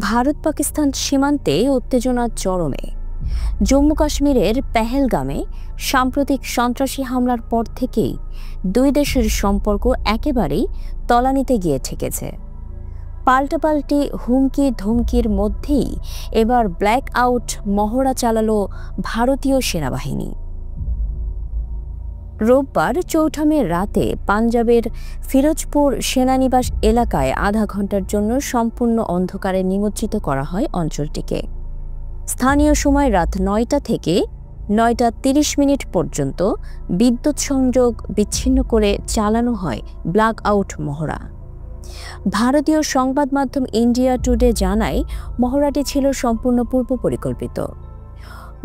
ভারত পাকিস্তান সীমান্তে উত্তেজনা চরমে। জম্মু কাশ্মীরের পেহেলগামে সাম্প্রতিক সন্ত্রাসী হামলার পর থেকেই দুই দেশের সম্পর্ক একেবারেই তলানিতে গিয়ে ঠেকেছে। পাল্টাপাল্টি হুমকি ধমকির মধ্যেই এবার ব্ল্যাক আউট মহড়া চালালো ভারতীয় সেনাবাহিনী। রোববার ৪ মে রাতে পাঞ্জাবের ফিরোজপুর সেনানিবাস এলাকায় আধা ঘন্টার জন্য সম্পূর্ণ অন্ধকারে নিমজ্জিত করা হয় অঞ্চলটিকে। স্থানীয় সময় রাত ৯টা থেকে ৯টা ৩০ মিনিট পর্যন্ত বিদ্যুৎ সংযোগ বিচ্ছিন্ন করে চালানো হয় ব্ল্যাক আউট মহড়া। ভারতীয় সংবাদ মাধ্যম ইন্ডিয়া টুডে জানায়, মহড়াটি ছিল সম্পূর্ণ পূর্ব পরিকল্পিত।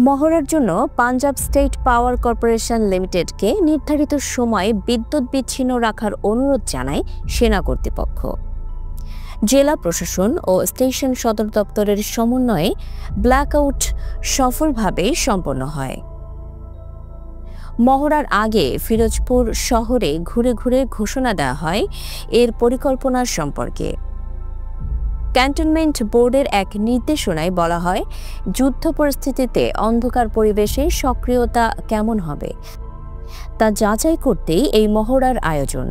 মহড়ার জন্য পাঞ্জাব স্টেট পাওয়ার কর্পোরেশন লিমিটেডকে নির্ধারিত সময়ে বিদ্যুৎ বিচ্ছিন্ন রাখার অনুরোধ জানায় সেনা কর্তৃপক্ষ। জেলা প্রশাসন ও স্টেশন সদর দপ্তরের সমন্বয়ে ব্ল্যাকআউট সফলভাবে সম্পন্ন হয়। মহড়ার আগে ফিরোজপুর শহরে ঘুরে ঘুরে ঘোষণা দেওয়া হয় এর পরিকল্পনা সম্পর্কে। ক্যান্টনমেন্ট বোর্ডের এক নির্দেশনায় বলা হয়, যুদ্ধ পরিস্থিতিতে অন্ধকার পরিবেশে সক্রিয়তা কেমন হবে তা যাচাই করতেই এই মহড়ার আয়োজন।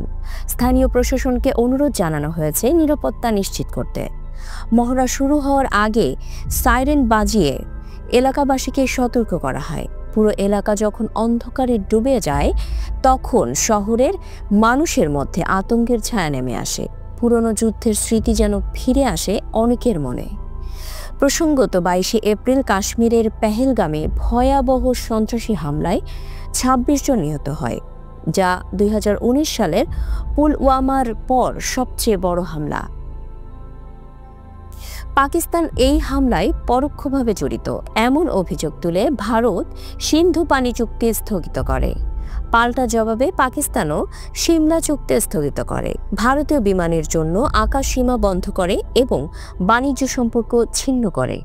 স্থানীয় প্রশাসনকে অনুরোধ জানানো হয়েছে নিরাপত্তা নিশ্চিত করতে। মহড়া শুরু হওয়ার আগে সাইরেন বাজিয়ে এলাকাবাসীকে সতর্ক করা হয়। পুরো এলাকা যখন অন্ধকারে ডুবে যায়, তখন শহরের মানুষের মধ্যে আতঙ্কের ছায়া নেমে আসে। পুরনো যুদ্ধের স্মৃতি যেন ফিরে আসে অনেকের মনে। প্রসঙ্গত ২২ এপ্রিল কাশ্মীরের পেহেলগামে ভয়াবহ সন্ত্রাসী হামলায় ২৬ জন নিহত হয়, যা ২০১৯ সালের পুলওয়ামার পর সবচেয়ে বড় হামলা। পাকিস্তান এই হামলায় পরোক্ষভাবে জড়িত এমন অভিযোগ তুলে ভারত সিন্ধু পানি চুক্তি স্থগিত করে। পাল্টা জবাবে পাকিস্তানও সিমলা চুক্তি স্থগিত করে, ভারতীয় বিমানের জন্য আকাশ সীমা বন্ধ করে এবং বাণিজ্য সম্পর্ক ছিন্ন করে।